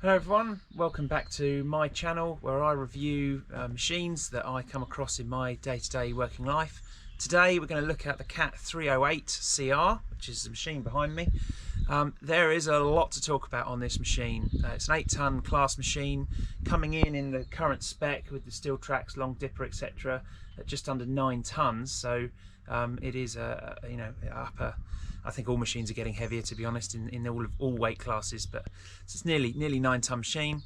Hello everyone, welcome back to my channel where I review machines that I come across in my day-to-day working life. Today we're going to look at the Cat 308 CR, which is the machine behind me. There is a lot to talk about on this machine. It's an 8-ton class machine coming in the current spec with the steel tracks, long dipper, etc. at just under 9 tons. So it is upper. I think all machines are getting heavier, to be honest, in all weight classes, but it's nearly 9-ton machine.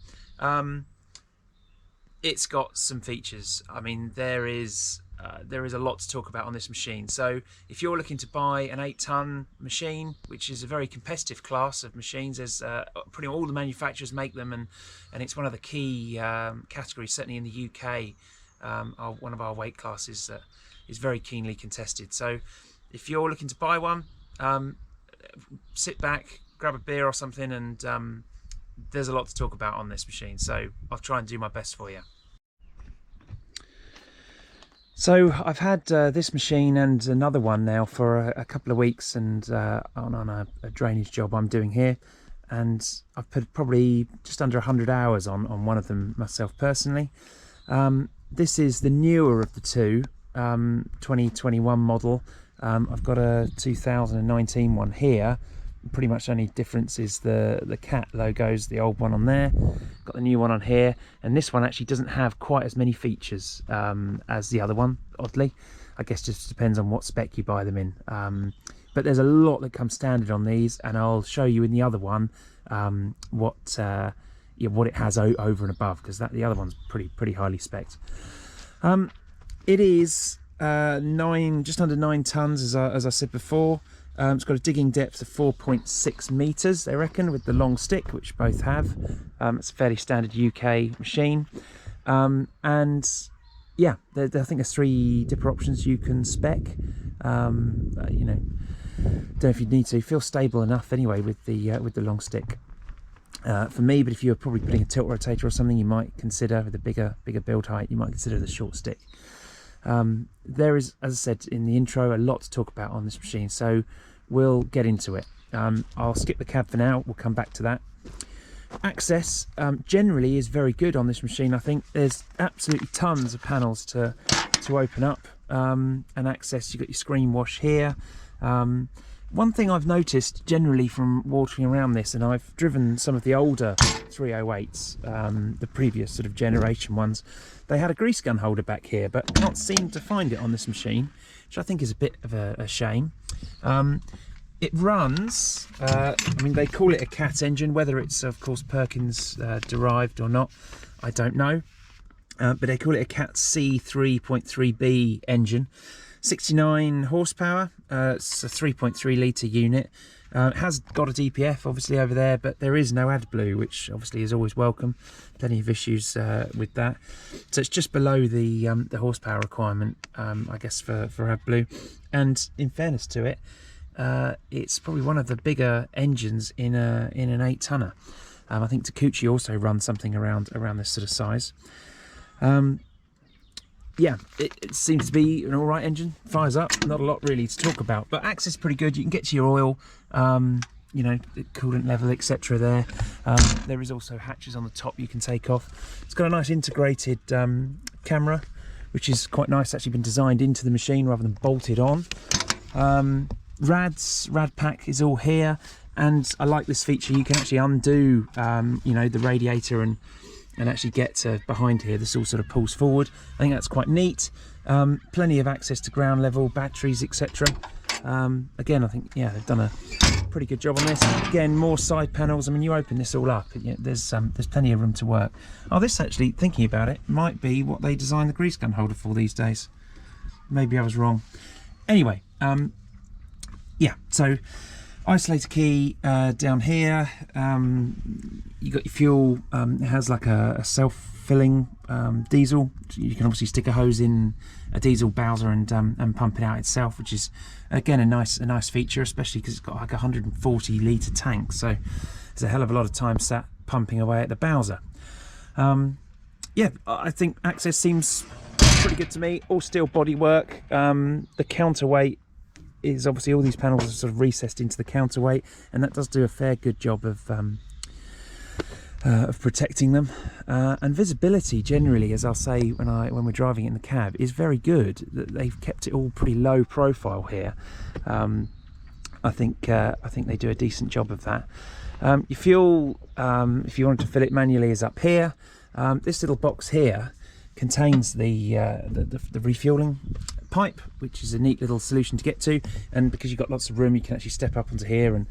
It's got some features. I mean, there is a lot to talk about on this machine. So if you're looking to buy an 8-ton machine, which is a very competitive class of machines, as pretty much all the manufacturers make them, and it's one of the key categories, certainly in the UK, one of our weight classes that is very keenly contested. So if you're looking to buy one, sit back, grab a beer or something, and there's a lot to talk about on this machine, so I'll try and do my best for you. So I've had this machine and another one now for a couple of weeks, and on a drainage job I'm doing here, and I've put probably just under 100 hours on one of them myself personally. This is the newer of the two, 2021 model. I've got a 2019 one here. Pretty much only difference is the cat logos, the old one on there, got the new one on here, and this one actually doesn't have quite as many features as the other one, oddly. I guess just depends on what spec you buy them in, but there's a lot that comes standard on these, and I'll show you in the other one what it has over and above, because the other one's pretty highly spec'd. It is just under 9 tons, as I said before. It's got a digging depth of 4.6 meters, they reckon, with the long stick, which both have. It's a fairly standard UK machine, and yeah, I think there's 3 dipper options you can spec. Don't know if you'd need to. Feel stable enough anyway with the long stick. For me, but if you're probably putting a tilt rotator or something, you might consider, with a bigger build height, you might consider the short stick. There is, as I said in the intro, a lot to talk about on this machine, so we'll get into it. I'll skip the cab for now, we'll come back to that. Access generally is very good on this machine. I think there's absolutely tons of panels to open up and access. You've got your screen wash here. One thing I've noticed generally from walking around this, and I've driven some of the older 308s, the previous sort of generation ones, they had a grease gun holder back here, but can't seem to find it on this machine, which I think is a bit of a shame. It runs, I mean, they call it a Cat engine, whether it's of course Perkins derived or not, I don't know, but they call it a Cat C 3.3B engine. 69 horsepower, it's a 3.3 litre unit. It has got a DPF obviously over there, but there is no AdBlue, which obviously is always welcome. Plenty of issues with that. So it's just below the horsepower requirement, I guess, for AdBlue. And in fairness to it, it's probably one of the bigger engines in an 8-tonner. I think Takeuchi also runs something around this sort of size. Yeah, it seems to be an alright engine, fires up, not a lot really to talk about, but access is pretty good. You can get to your oil, the coolant level, etc. there. There is also hatches on the top you can take off. It's got a nice integrated camera, which is quite nice. It's actually been designed into the machine rather than bolted on. Rad pack is all here, and I like this feature. You can actually undo the radiator and actually get to behind here. This all sort of pulls forward. I think that's quite neat. Plenty of access to ground level, batteries, etc. Again, I think, yeah, they've done a pretty good job on this. Again, more side panels. I mean, you open this all up, there's plenty of room to work. Oh, this actually, thinking about it, might be what they designed the grease gun holder for these days. Maybe I was wrong. Anyway, yeah, so isolator key down here. You got your fuel. It has like a self-filling diesel. You can obviously stick a hose in a diesel bowser and pump it out itself, which is again a nice feature, especially because it's got like a 140 litre tank. So there's a hell of a lot of time sat pumping away at the bowser. Yeah, I think access seems pretty good to me. All steel bodywork. The counterweight is obviously, all these panels are sort of recessed into the counterweight, and that does do a fair good job of of protecting them, and visibility generally, as I'll say when we're driving it in the cab, is very good. They've kept it all pretty low profile here. I think they do a decent job of that. Your fuel, if you wanted to fill it manually, is up here. This little box here contains the refueling pipe, which is a neat little solution to get to, and because you've got lots of room, you can actually step up onto here and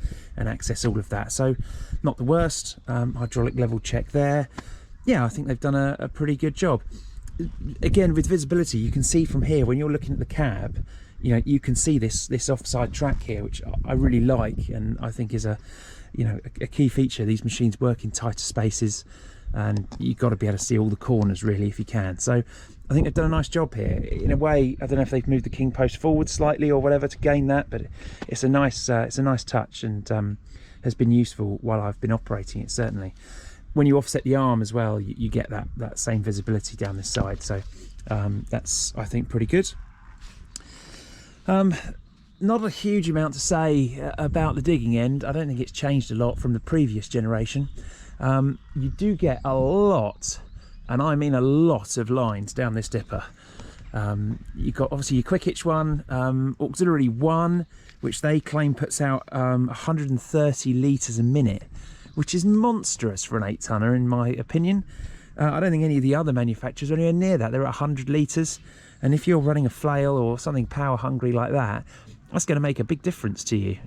access all of that. So not the worst. Hydraulic level check there. Yeah, I think they've done a pretty good job. Again, with visibility, you can see from here when you're looking at the cab, you know, you can see this offside track here, which I really like, and I think is a key feature. These machines work in tighter spaces, and you've got to be able to see all the corners really if you can. So I think they've done a nice job here. In a way, I don't know if they've moved the king post forward slightly or whatever to gain that, but it's a nice touch, and has been useful while I've been operating it. Certainly when you offset the arm as well, you get that same visibility down this side. So that's, I think, pretty good. Not a huge amount to say about the digging end. I don't think it's changed a lot from the previous generation. You do get a lot, and I mean a lot, of lines down this dipper. You've got obviously your quick hitch one, auxiliary one, which they claim puts out 130 litres a minute, which is monstrous for an 8-tonner in my opinion. I don't think any of the other manufacturers are anywhere near that. They're at 100 litres, and if you're running a flail or something power hungry like that, that's going to make a big difference to you.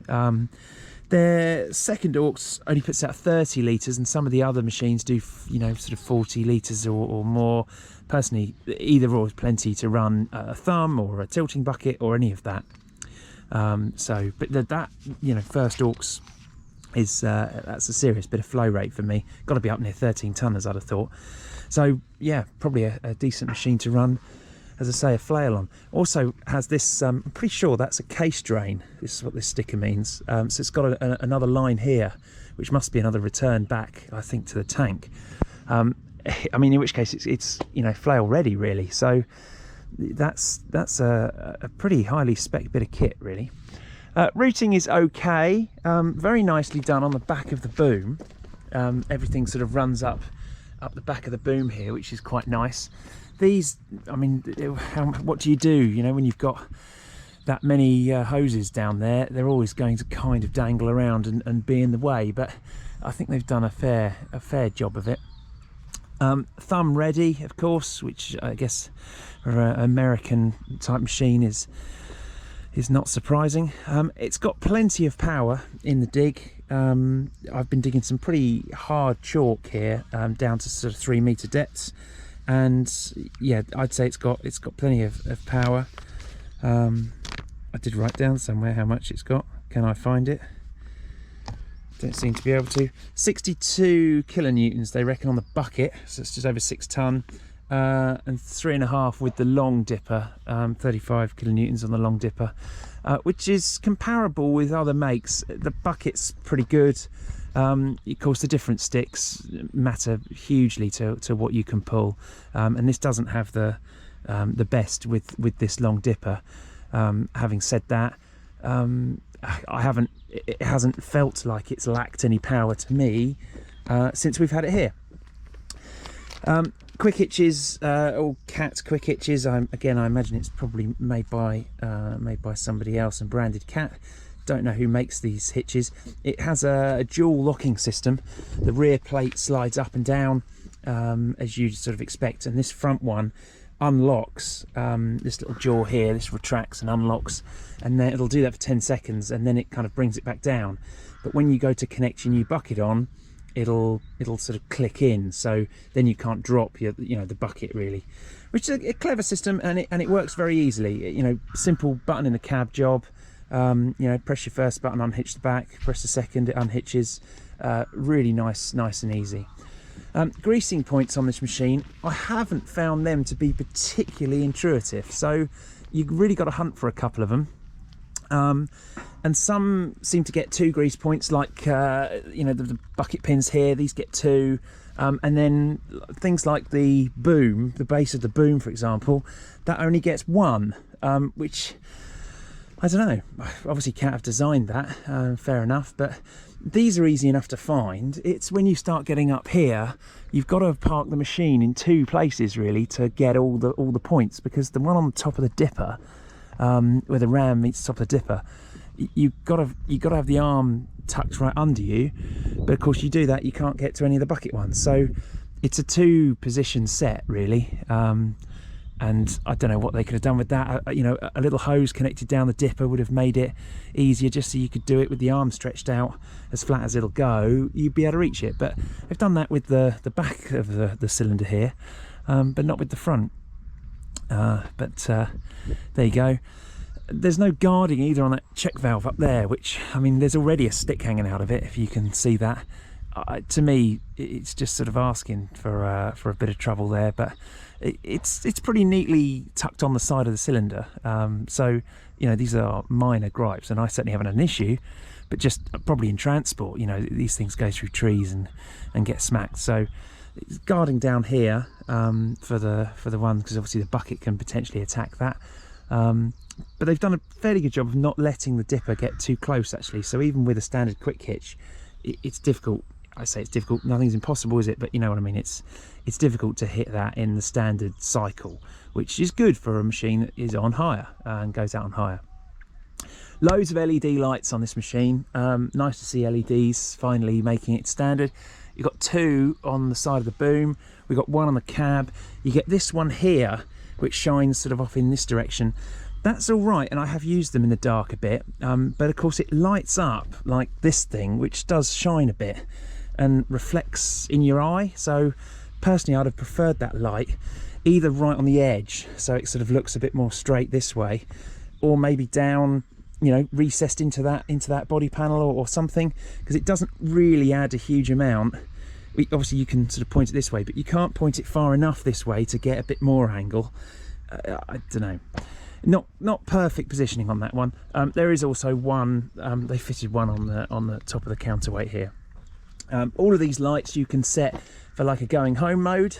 Their second aux only puts out 30 litres, and some of the other machines do, sort of 40 litres or more. Personally, either or is plenty to run a thumb or a tilting bucket or any of that. But that first aux is that's a serious bit of flow rate for me. Got to be up near 13 tonners, I'd have thought. So yeah, probably a decent machine to run, as I say, a flail on. Also has this, I'm pretty sure that's a case drain. This is what this sticker means. So it's got another line here, which must be another return back, I think, to the tank. I mean, in which case it's flail ready really. So that's a pretty highly spec bit of kit really. Routing is okay, very nicely done on the back of the boom. Everything sort of runs up the back of the boom here, which is quite nice. These, I mean, what do you do? When you've got that many hoses down there, they're always going to kind of dangle around and be in the way. But I think they've done a fair job of it. Thumb ready, of course, which I guess for an American type machine is not surprising. It's got plenty of power in the dig. I've been digging some pretty hard chalk here, down to sort of 3 metre depths, and yeah, I'd say it's got plenty of power. I did write down somewhere how much it's got. Can I find it? Don't seem to be able to. 62 kilonewtons they reckon on the bucket, so it's just over 6 tonne. And 3.5 with the long dipper, 35 kilonewtons on the long dipper, which is comparable with other makes. The bucket's pretty good. Of course, the different sticks matter hugely to what you can pull, and this doesn't have the best with this long dipper. Having said that, it hasn't felt like it's lacked any power to me since we've had it here. Quick hitches, or Cat quick hitches. Again, I imagine it's probably made by somebody else and branded Cat. Don't know who makes these hitches. It has a dual locking system. The rear plate slides up and down as you sort of expect, and this front one unlocks. This little jaw here, this retracts and unlocks, and then it'll do that for 10 seconds, and then it kind of brings it back down. But when you go to connect your new bucket on, it'll sort of click in, so then you can't drop the bucket really, which is a clever system, and it works very easily. Simple button in the cab job. Press your first button, unhitch the back, press the second, it unhitches. Really nice and easy. Greasing points on this machine, I haven't found them to be particularly intuitive, so you've really got to hunt for a couple of them. And some seem to get 2 grease points, like the bucket pins here, these get 2, and then things like the boom, the base of the boom for example, that only gets 1, which I don't know. Obviously Cat have designed that, fair enough, but these are easy enough to find. It's when you start getting up here, you've got to park the machine in two places really to get all the points, because the one on the top of the dipper, where the ram meets the top of the dipper, you've got to have the arm tucked right under you, but of course you do that, you can't get to any of the bucket ones. So it's a two position set really, and I don't know what they could have done with that. You know, a little hose connected down the dipper would have made it easier, just so you could do it with the arm stretched out as flat as it'll go. You'd be able to reach it, but they've done that with the back of the cylinder here, but not with the front. There you go. There's no guarding either on that check valve up there, which, I mean, there's already a stick hanging out of it, if you can see that. To me, it's just sort of asking for a bit of trouble there, but it's pretty neatly tucked on the side of the cylinder. So, you know, these are minor gripes, and I certainly haven't had an issue, but just probably in transport, you know, these things go through trees and get smacked. So it's guarding down here for the one, because obviously the bucket can potentially attack that. But they've done a fairly good job of not letting the dipper get too close, actually. So even with a standard quick hitch, it's difficult. I say it's difficult, nothing's impossible, is it? But you know what I mean, it's difficult to hit that in the standard cycle, which is good for a machine that is on hire and goes out on hire. Loads of LED lights on this machine. Nice to see LEDs finally making it standard. You've got two on the side of the boom, we've got one on the cab. You get this one here, which shines sort of off in this direction. That's all right, and I have used them in the dark a bit, but of course it lights up like this thing, which does shine a bit and reflects in your eye. So personally, I'd have preferred that light either right on the edge, so it sort of looks a bit more straight this way, or maybe down, you know, recessed into that body panel or something, because it doesn't really add a huge amount. Obviously you can sort of point it this way, but you can't point it far enough this way to get a bit more angle. I don't know. Not perfect positioning on that one. There is also one, they fitted one on the top of the counterweight here. All of these lights you can set for like a going home mode,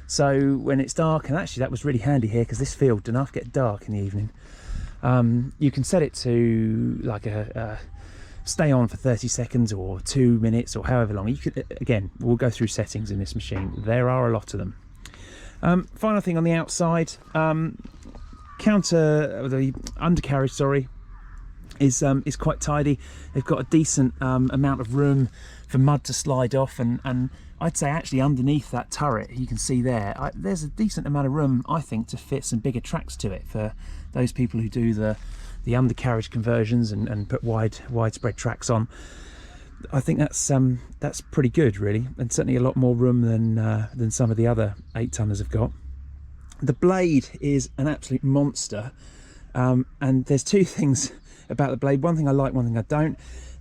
so when it's dark, and actually that was really handy here because this field did not get dark in the evening, you can set it to like a stay on for 30 seconds or 2 minutes or however long. You could, again, we'll go through settings in this machine, there are a lot of them. Final thing on the outside, the undercarriage, sorry, is quite tidy. They've got a decent amount of room for mud to slide off, and I'd say actually underneath that turret, you can see there, there's a decent amount of room, I think, to fit some bigger tracks to it for those people who do the undercarriage conversions and put widespread tracks on. I think that's pretty good really, and certainly a lot more room than some of the other 8-tonners have got. The blade is an absolute monster, and there's two things about the blade. One thing I like, one thing I don't.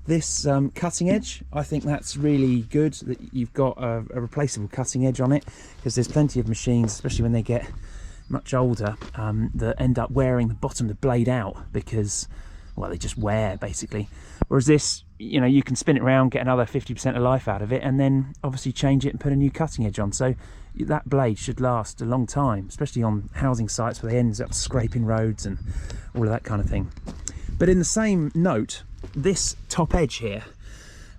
This cutting edge, I think that's really good that you've got a replaceable cutting edge on it, because there's plenty of machines, especially when they get much older, that end up wearing the bottom of the blade out because, well, they just wear basically. Whereas this, you know, you can spin it around, get another 50% of life out of it, and then obviously change it and put a new cutting edge on. So that blade should last a long time, especially on housing sites where they end up scraping roads and all of that kind of thing. But in the same note, this top edge here,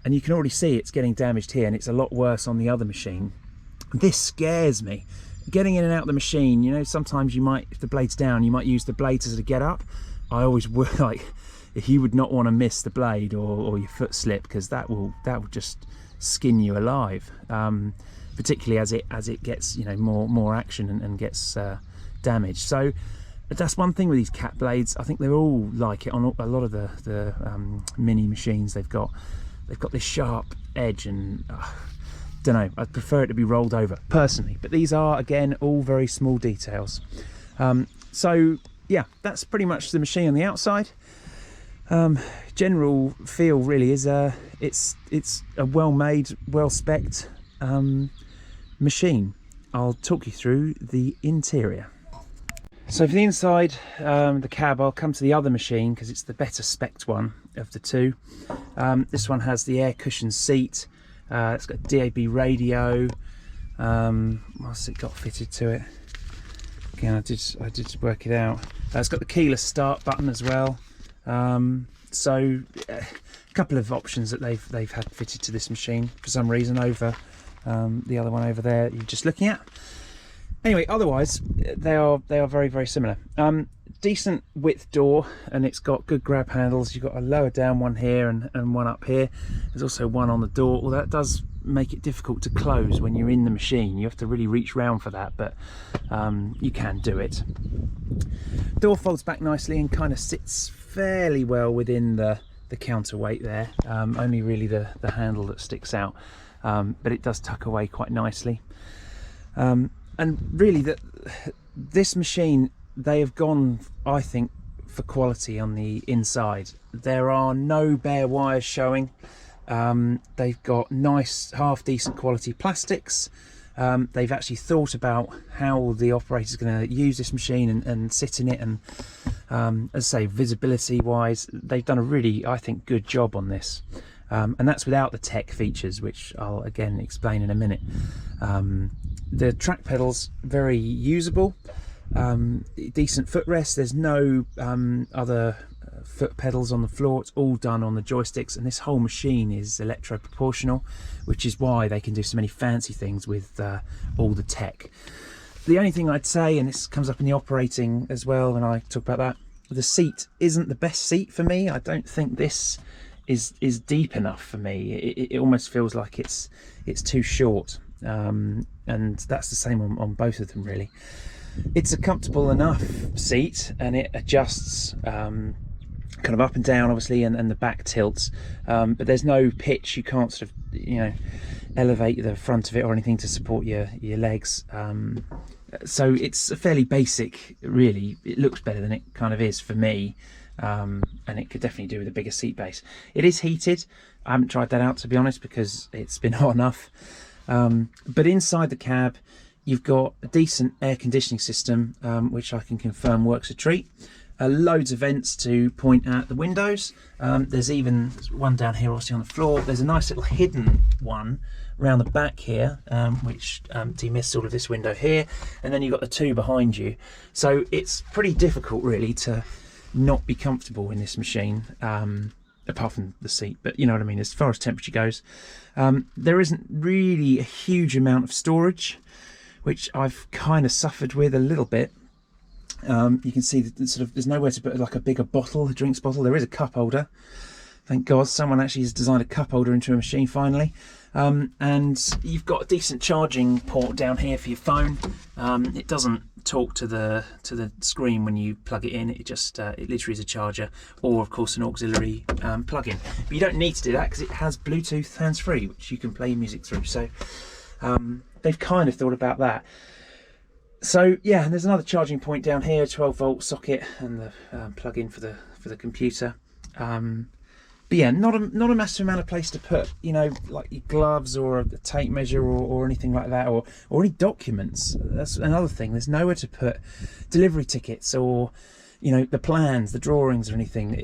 and you can already see it's getting damaged here, and it's a lot worse on the other machine. This scares me. Getting in and out of the machine, you know, sometimes you might, if the blade's down, you might use the blade to sort of get up. I always would, like, you would not want to miss the blade or your foot slip, because that will just skin you alive. Particularly as it gets, you know, more action and gets damaged. So that's one thing with these cat blades. I think they're all like it on a lot of the mini machines. They've got this sharp edge, and don't know, I'd prefer it to be rolled over personally, but these are, again, all very small details. So yeah, that's pretty much the machine on the outside. General feel really is it's a well-made, well-specced machine. I'll talk you through the interior. So for the inside, the cab, I'll come to the other machine because it's the better spec'd one of the two. This one has the air cushion seat. It's got a DAB radio. What's it got fitted to it? Again, I did work it out. It's got the keyless start button as well. So couple of options that they've had fitted to this machine for some reason over the other one over there you're just looking at. Anyway, otherwise they are very, very similar. Decent width door, and it's got good grab handles. You've got a lower down one here and one up here. There's also one on the door, although that does make it difficult to close when you're in the machine. You have to really reach round for that, but you can do it. Door folds back nicely and kind of sits fairly well within the counterweight there. Only really the handle that sticks out, but it does tuck away quite nicely. And really this machine, they have gone, I think, for quality on the inside. There are no bare wires showing. They've got nice, half decent quality plastics. They've actually thought about how the operator's going to use this machine and sit in it, and as I say, visibility wise, they've done a really, I think, good job on this. And that's without the tech features, which I'll again explain in a minute. The track pedals, very usable. Decent footrest. There's no other foot pedals on the floor. It's all done on the joysticks, and this whole machine is electro proportional, which is why they can do so many fancy things with all the tech. The only thing I'd say, and this comes up in the operating as well when I talk about that, the seat isn't the best seat for me. I don't think this is deep enough for me. It almost feels like it's too short, and that's the same on both of them really. It's a comfortable enough seat, and it adjusts kind of up and down obviously, and the back tilts, but there's no pitch. You can't sort of, you know, elevate the front of it or anything to support your legs, so it's a fairly basic, really. It looks better than it kind of is for me, and it could definitely do with a bigger seat base. It is heated. I haven't tried that out, to be honest, because it's been hot enough, but inside the cab you've got a decent air conditioning system, which I can confirm works a treat. Loads of vents to point at the windows. There's even one down here obviously on the floor. There's a nice little hidden one around the back here, which demists all of this window here, and then you've got the two behind you. So it's pretty difficult really to not be comfortable in this machine, apart from the seat, but you know what I mean, as far as temperature goes. There isn't really a huge amount of storage, which I've kind of suffered with a little bit. You can see that sort of there's nowhere to put like a bigger bottle, a drinks bottle. There is a cup holder. Thank God someone actually has designed a cup holder into a machine finally. And you've got a decent charging port down here for your phone. It doesn't talk to the screen when you plug it in. It just it literally is a charger, or of course an auxiliary plug-in. But you don't need to do that because it has Bluetooth hands-free, which you can play music through. So they've kind of thought about that. So yeah, and there's another charging point down here, 12-volt socket, and the plug-in for the computer. But yeah, not a massive amount of place to put, you know, like your gloves or a tape measure or anything like that, or any documents. That's another thing. There's nowhere to put delivery tickets or, you know, the plans, the drawings or anything.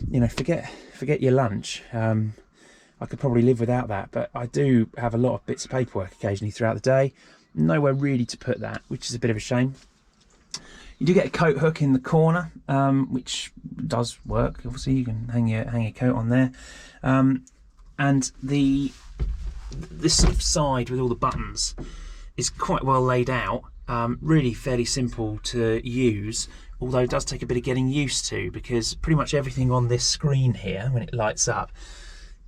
You know, forget your lunch. I could probably live without that, but I do have a lot of bits of paperwork occasionally throughout the day. Nowhere really to put that, which is a bit of a shame. You do get a coat hook in the corner, which does work. Obviously, you can hang your coat on there, and this sort of side with all the buttons is quite well laid out. Really fairly simple to use, although it does take a bit of getting used to, because pretty much everything on this screen here, when it lights up,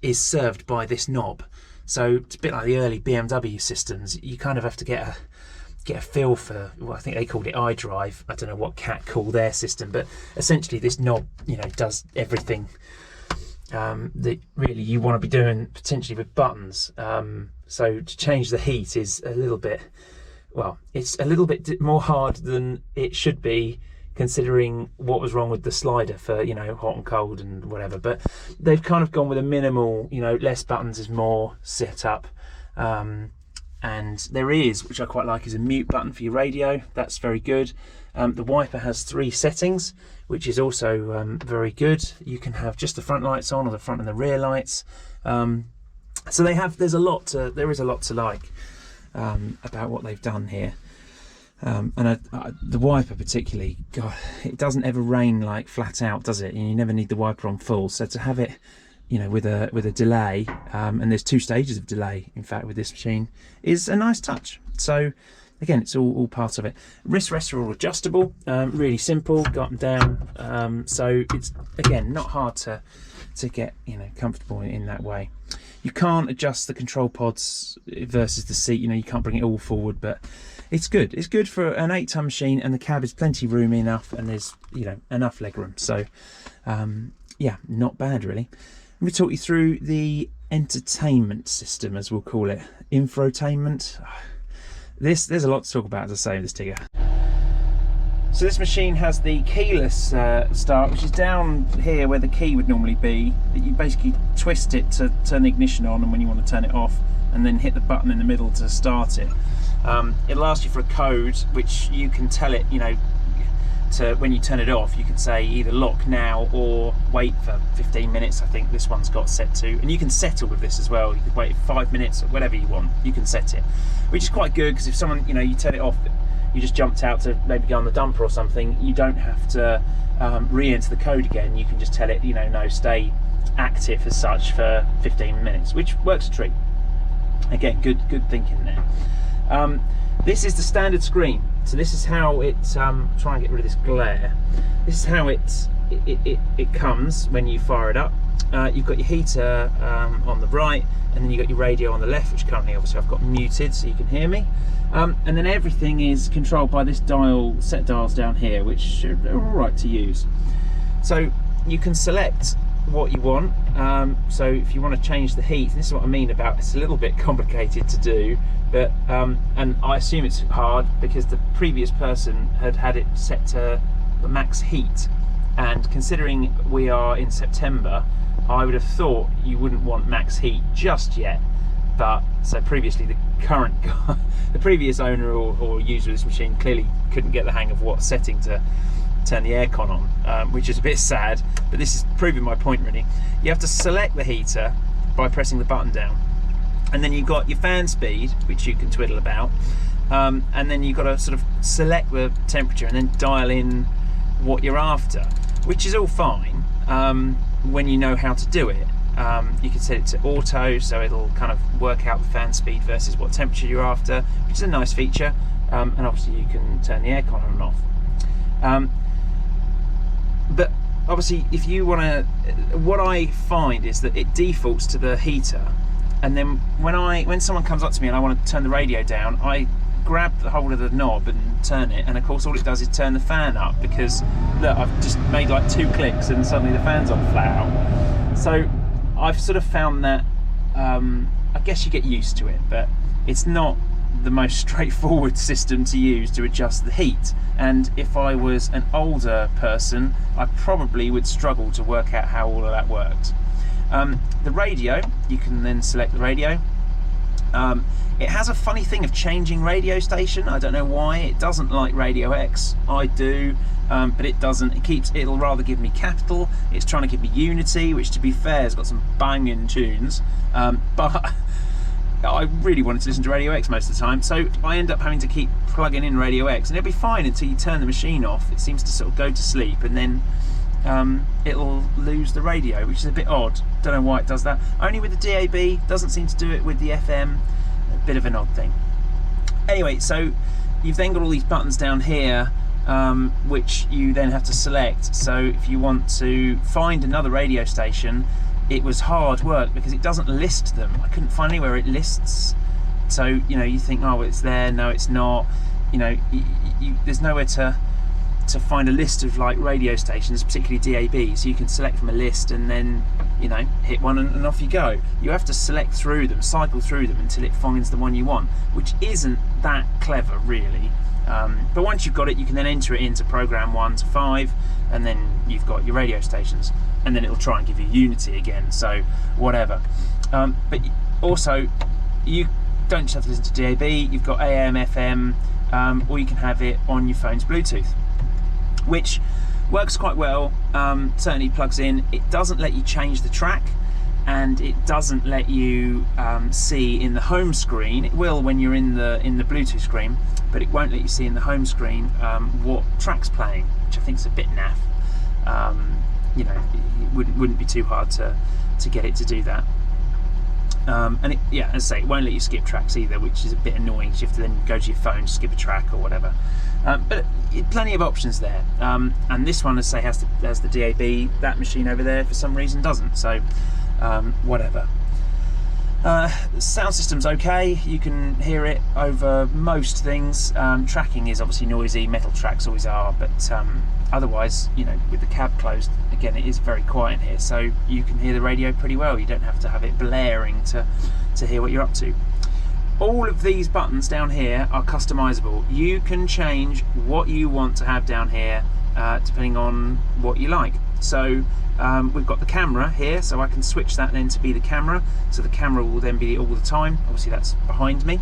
is served by this knob. So it's a bit like the early BMW systems. You kind of have to get a feel for, well, I think they called it iDrive. I don't know what Cat call their system, but essentially this knob, you know, does everything that really you want to be doing potentially with buttons. So to change the heat is a little bit, well, it's a little bit more hard than it should be, considering what was wrong with the slider for, you know, hot and cold and whatever. But they've kind of gone with a minimal, you know, less buttons is more setup. And there is, which I quite like, is a mute button for your radio. That's very good. The wiper has 3 settings, which is also very good. You can have just the front lights on, or the front and the rear lights. So there is a lot to like about what they've done here. And the wiper particularly, God, it doesn't ever rain like flat out, does it? You never need the wiper on full, so to have it you know, with a delay, and there's 2 stages of delay, in fact, with this machine, is a nice touch. So again, it's all part of it. Wrist rests are all adjustable, really simple, go up and down. So it's, again, not hard to get, you know, comfortable in that way. You can't adjust the control pods versus the seat, you know, you can't bring it all forward, but it's good. It's good for an 8-ton machine, and the cab is plenty roomy enough, and there's, you know, enough leg room. So yeah, not bad really. Let me talk you through the entertainment system, as we'll call it. Infotainment. There's a lot to talk about, as I say, with this digger. So this machine has the keyless start, which is down here where the key would normally be. You basically twist it to turn the ignition on, and when you want to turn it off, and then hit the button in the middle to start it. It'll ask you for a code, which you can tell it, you know, to when you turn it off, you can say either lock now or wait for 15 minutes. I think this one's got set to, and you can settle with this as well. You could wait 5 minutes or whatever you want, you can set it, which is quite good, because if someone, you know, you turn it off, you just jumped out to maybe go on the dumper or something, you don't have to re-enter the code again. You can just tell it, you know, no, stay active as such for 15 minutes, which works a treat. Again, good thinking there. This is the standard screen. So this is how it, try and get rid of this glare. This is how it comes when you fire it up. You've got your heater on the right, and then you've got your radio on the left, which currently obviously I've got muted so you can hear me. And then everything is controlled by this dial, set dials down here, which are all right to use. So you can select what you want. So if you want to change the heat, and this is what I mean about it's a little bit complicated to do, but and I assume it's hard because the previous person had it set to the max heat, and considering we are in September, I would have thought you wouldn't want max heat just yet. But so previously the current guy, the previous owner or user of this machine clearly couldn't get the hang of what setting to turn the aircon on, which is a bit sad, but this is proving my point really. You have to select the heater by pressing the button down, and then you've got your fan speed, which you can twiddle about, and then you've got to sort of select the temperature and then dial in what you're after, which is all fine when you know how to do it. You can set it to auto, so it'll kind of work out the fan speed versus what temperature you're after, which is a nice feature, and obviously you can turn the aircon on and off. But obviously if you want to, what I find is that it defaults to the heater, and then when someone comes up to me and I want to turn the radio down, I grab the hold of the knob and turn it, and of course all it does is turn the fan up, because look, I've just made like 2 clicks and suddenly the fan's on flat out. So I've sort of found that I guess you get used to it, but it's not the most straightforward system to use to adjust the heat, and if I was an older person I probably would struggle to work out how all of that worked. The radio, you can then select the radio. It has a funny thing of changing radio station. I don't know why. It doesn't like Radio X. I do, but it doesn't. It'll rather give me Capital. It's trying to give me Unity, which to be fair has got some banging tunes, but I really wanted to listen to Radio X most of the time, so I end up having to keep plugging in Radio X, and it'll be fine until you turn the machine off. It seems to sort of go to sleep, and then it'll lose the radio, which is a bit odd. Don't know why it does that. Only with the DAB, doesn't seem to do it with the FM. A bit of an odd thing. Anyway, so you've then got all these buttons down here, which you then have to select. So if you want to find another radio station, it was hard work because it doesn't list them. I couldn't find anywhere it lists. So, you know, you think, oh, it's there. No, it's not. You know, there's nowhere to find a list of like radio stations, particularly DAB. So you can select from a list and then, you know, hit one and off you go. You have to select through them, cycle through them until it finds the one you want, which isn't that clever really. But once you've got it, you can then enter it into program 1 to 5, and then you've got your radio stations, and then it'll try and give you Unity again, so whatever. But also, you don't just have to listen to DAB, you've got AM, FM, or you can have it on your phone's Bluetooth, which works quite well. Certainly plugs in. It doesn't let you change the track, and it doesn't let you see in the home screen. It will when you're in the Bluetooth screen, but it won't let you see in the home screen what track's playing, which I think is a bit naff. You know, it wouldn't be too hard to to get it to do that. And it, yeah, as I say, it won't let you skip tracks either, which is a bit annoying. So you have to then go to your phone, skip a track or whatever. But plenty of options there. And this one, as I say, has the DAB. That machine over there, for some reason, doesn't. So whatever. The sound system's okay. You can hear it over most things. Tracking is obviously noisy. Metal tracks always are, but otherwise, you know, with the cab closed, again, it is very quiet here, so you can hear the radio pretty well. You don't have to have it blaring to hear what you're up to. All of these buttons down here are customizable. You can change what you want to have down here depending on what you like. So we've got the camera here, so I can switch that then to be the camera, so the camera will then be all the time. Obviously that's behind me.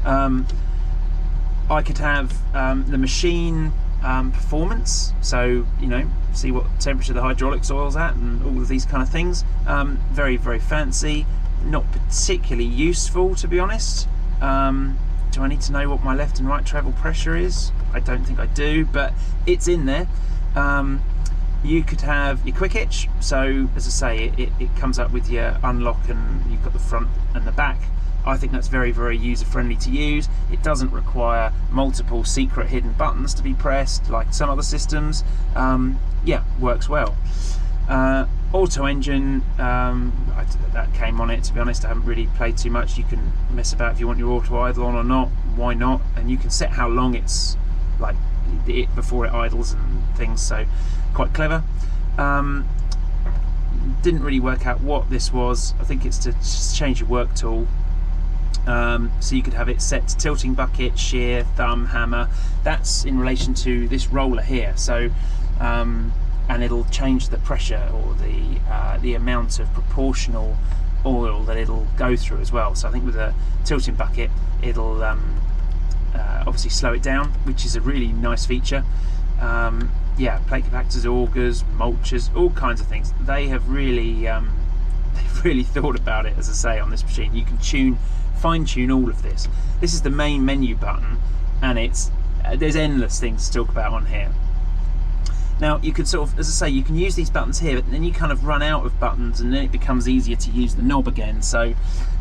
I could have the machine performance, so you know, see what temperature the hydraulics oil's at and all of these kind of things. Very, very fancy, not particularly useful, to be honest. Do I need to know what my left and right travel pressure is? I don't think I do, but it's in there. You could have your quick hitch, so as I say, it comes up with your unlock and you've got the front and the back. I think that's very, very user friendly to use. It doesn't require multiple secret hidden buttons to be pressed like some other systems. Yeah, works well. Auto engine, that came on it, to be honest. I haven't really played too much. You can mess about if you want your auto idle on or not, why not? And you can set how long it's like it before it idles and things, so quite clever. Didn't really work out what this was. I think it's to change your work tool. So you could have it set to tilting bucket, shear, thumb, hammer. That's in relation to this roller here. So and it'll change the pressure or the amount of proportional oil that it'll go through as well. So I think with a tilting bucket, it'll obviously slow it down, which is a really nice feature. Yeah, plate compactors, augers, mulchers, all kinds of things. They have really they've really thought about it, as I say, on this machine. You can fine-tune all of this. This is the main menu button, and there's endless things to talk about on here. Now you could sort of, as I say, you can use these buttons here, but then you kind of run out of buttons, and then it becomes easier to use the knob again. So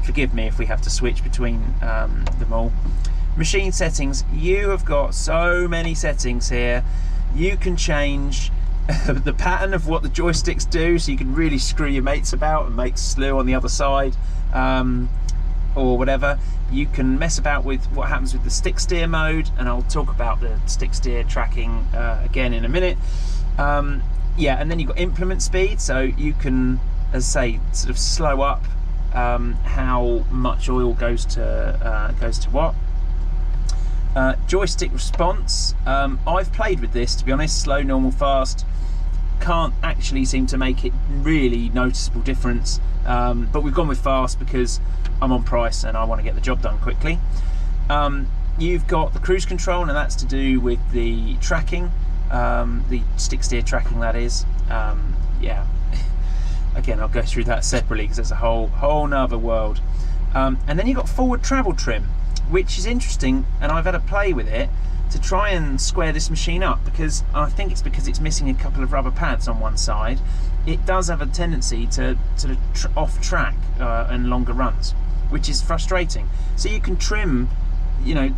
forgive me if we have to switch between them all. Machine settings. You have got so many settings here. You can change the pattern of what the joysticks do, so you can really screw your mates about and make slew on the other side, or whatever. You can mess about with what happens with the stick steer mode, and I'll talk about the stick steer tracking again in a minute. Yeah, and then you've got implement speed, so you can, as I say, sort of slow up how much oil goes to what. Joystick response. I've played with this, to be honest. Slow, normal, fast. Can't actually seem to make it really noticeable difference, but we've gone with fast because I'm on price and I want to get the job done quickly. You've got the cruise control, and that's to do with the tracking, the stick steer tracking, that is. Yeah, again, I'll go through that separately because it's a whole nother world. And then you've got forward travel trim, which is interesting, and I've had a play with it to try and square this machine up, because I think it's because it's missing a couple of rubber pads on one side. It does have a tendency to sort of off track and longer runs, which is frustrating. So you can trim, you know,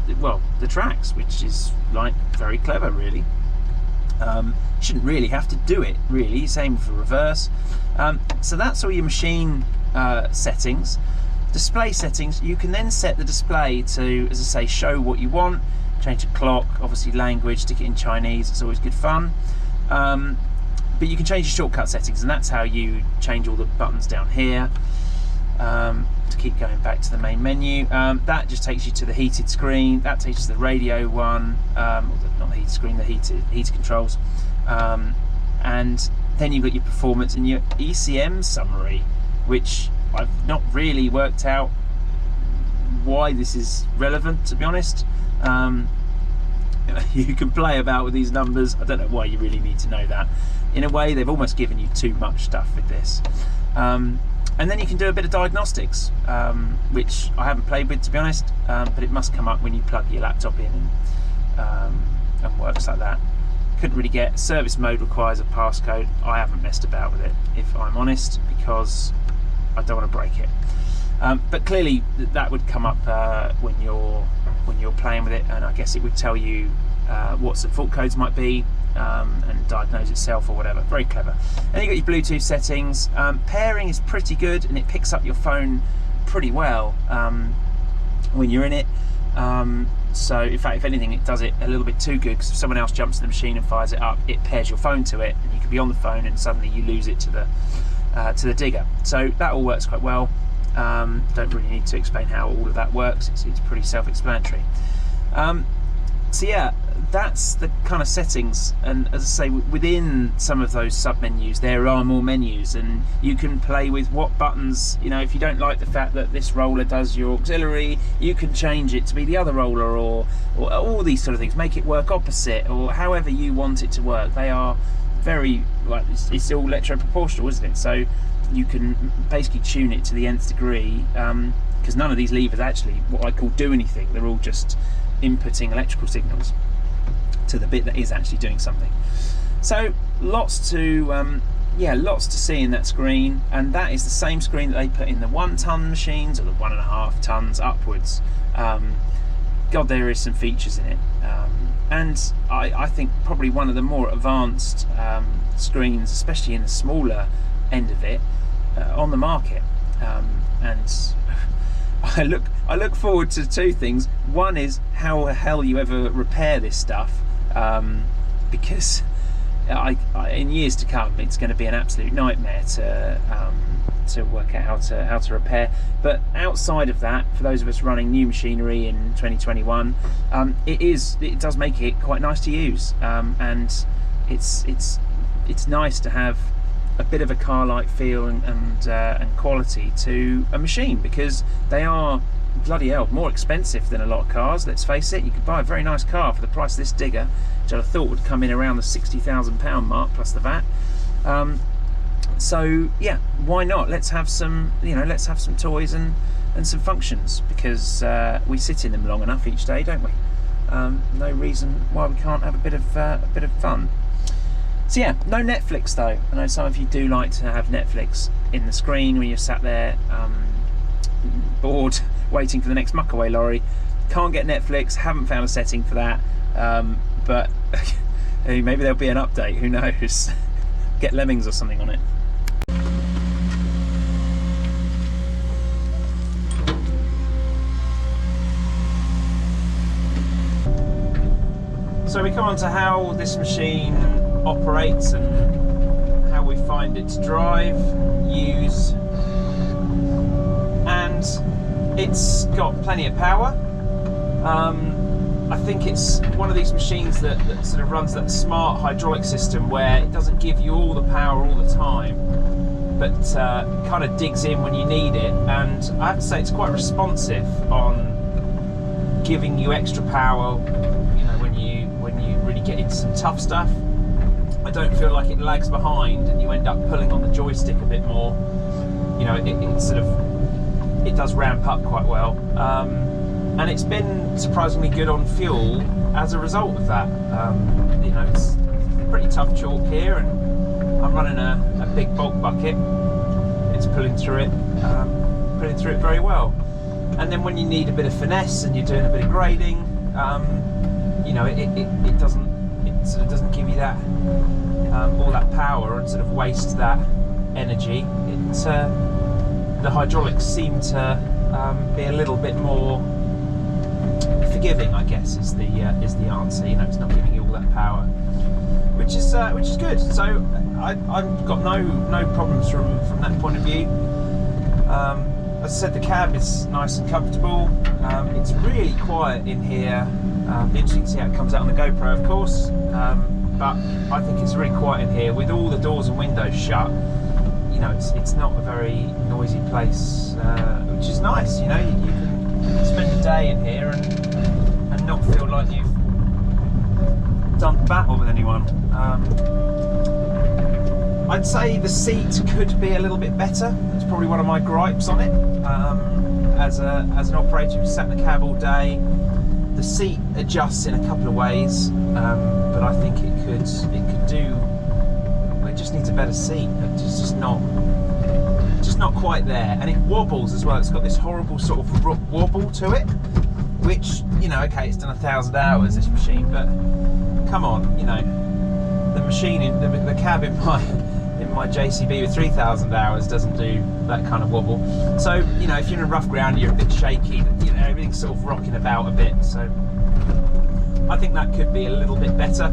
the tracks, which is like very clever, really. You shouldn't really have to do it, really. Same for reverse. So that's all your machine settings. Display settings, you can then set the display to, as I say, show what you want. Change the clock, obviously language, stick it in Chinese, it's always good fun. But you can change your shortcut settings, and that's how you change all the buttons down here. To keep going back to the main menu, that just takes you to the heated screen. That takes you to the radio one, not the heated screen, the heater controls. And then you've got your performance and your ECM summary, which I've not really worked out why this is relevant, to be honest. You can play about with these numbers. I don't know why you really need to know that. In a way, they've almost given you too much stuff with this. And then you can do a bit of diagnostics, which I haven't played with, to be honest, but it must come up when you plug your laptop in and works like that. couldn't really get. Service mode requires a passcode. I haven't messed about with it, if I'm honest, because I don't want to break it. But clearly that would come up when you're playing with it, and I guess it would tell you what some fault codes might be, and diagnose itself or whatever. Very clever. And you've got your Bluetooth settings. Pairing is pretty good, and it picks up your phone pretty well when you're in it. So in fact, if anything, it does it a little bit too good, because if someone else jumps in the machine and fires it up, it pairs your phone to it, and you could be on the phone and suddenly you lose it to the digger. So that all works quite well. Don't really need to explain how all of that works. It's pretty self-explanatory. So yeah, that's the kind of settings, and as I say, within some of those sub-menus there are more menus, and you can play with what buttons, you know, if you don't like the fact that this roller does your auxiliary, you can change it to be the other roller, or all these sort of things, make it work opposite, or however you want it to work. They are very, like, it's all electro-proportional, isn't it? So you can basically tune it to the nth degree, because none of these levers actually, what I call, do anything. They're all just inputting electrical signals to the bit that is actually doing something. So lots to see in that screen, and that is the same screen that they put in the 1 ton machines, or the 1.5 tons upwards. God, there is some features in it, and I think probably one of the more advanced screens, especially in the smaller end of it, on the market. And I look forward to two things. One is how the hell you ever repair this stuff, because in years to come it's going to be an absolute nightmare to work out how to repair. But outside of that, for those of us running new machinery in 2021, it does make it quite nice to use, and it's nice to have a bit of a car-like feel and quality to a machine, because they are, bloody hell, more expensive than a lot of cars. Let's face it, you could buy a very nice car for the price of this digger, which I thought would come in around the £60,000 mark plus the VAT. So yeah, why not? Let's have some, let's have some toys and some functions, because we sit in them long enough each day, don't we? No reason why we can't have a bit of fun. So yeah, no Netflix though. I know some of you do like to have Netflix in the screen when you're sat there bored waiting for the next muckaway lorry. Can't get Netflix, haven't found a setting for that, but maybe there'll be an update, who knows. Get Lemmings or something on it. So we come on to how this machine operates and how we find it to drive, use, and it's got plenty of power. I think it's one of these machines that sort of runs that smart hydraulic system where it doesn't give you all the power all the time, but kind of digs in when you need it, and I have to say it's quite responsive on giving you extra power, when you really get into some tough stuff. I don't feel like it lags behind and you end up pulling on the joystick a bit more. It does ramp up quite well, and it's been surprisingly good on fuel as a result of that. It's pretty tough chalk here, and I'm running a big bulk bucket. It's pulling through it very well. And then when you need a bit of finesse and you're doing a bit of grading, it doesn't give you that all that power and sort of waste that energy. The hydraulics seem to be a little bit more forgiving, I guess, is the answer. It's not giving you all that power, which is good. So I've got no problems from that point of view. As I said, the cab is nice and comfortable. It's really quiet in here. Interesting to see how it comes out on the GoPro, of course, but I think it's really quiet in here with all the doors and windows shut. It's not a very noisy place, which is nice. You can spend the day in here and not feel like you've done battle with anyone. I'd say the seat could be a little bit better. That's probably one of my gripes on it. As an operator who sat in the cab all day, The seat adjusts in a couple of ways, but I think it could do. It just needs a better seat. It's just not quite there, and it wobbles as well. It's got this horrible sort of wobble to it, which, you know, okay, it's done 1,000 hours, this machine, but come on, you know, the machine in the cab in my JCB with 3,000 hours doesn't do that kind of wobble. So, you know, if you're in a rough ground, you're a bit shaky, you know, everything's sort of rocking about a bit. So I think that could be a little bit better.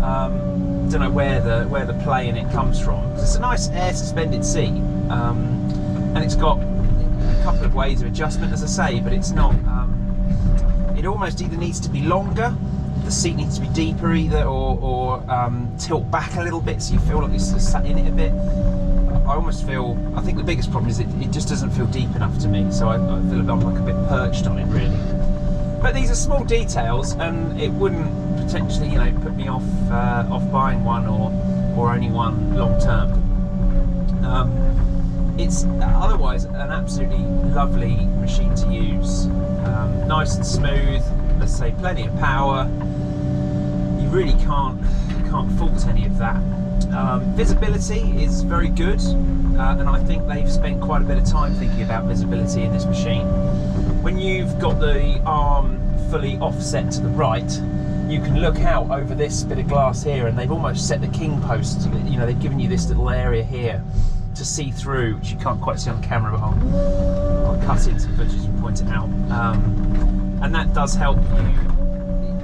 Don't know where the play in it comes from. It's a nice air suspended seat, and it's got a couple of ways of adjustment, as I say, but it's not. It almost either needs to be longer, the seat needs to be deeper either, or tilt back a little bit so you feel like you're sort of sat in it a bit. I think the biggest problem is it just doesn't feel deep enough to me, so I feel I'm like a bit perched on it, really. But these are small details, and it wouldn't potentially, you know, put me off buying one or only one long term. It's otherwise an absolutely lovely machine to use. Nice and smooth, let's say plenty of power. You really can't fault any of that. Visibility is very good, and I think they've spent quite a bit of time thinking about visibility in this machine. When you've got the arm fully offset to the right, you can look out over this bit of glass here, and they've almost set the king post. You know, they've given you this little area here to see through, which you can't quite see on camera, but I'll cut in some footage and point it out. And that does help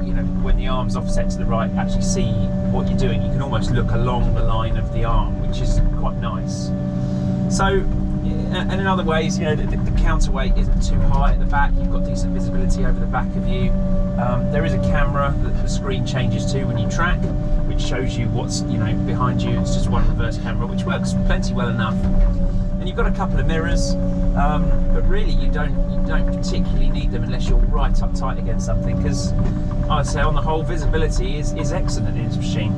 you know, when the arm's offset to the right, actually see what you're doing. You can almost look along the line of the arm, which is quite nice. So, and in other ways, you know, the counterweight isn't too high at the back. You've got decent visibility over the back of you. There is a camera that the screen changes to when you track, which shows you what's, you know, behind you. It's just one reverse camera, which works plenty well enough. And you've got a couple of mirrors, but really you don't particularly need them unless you're right uptight against something, because I'd say on the whole visibility is excellent in this machine.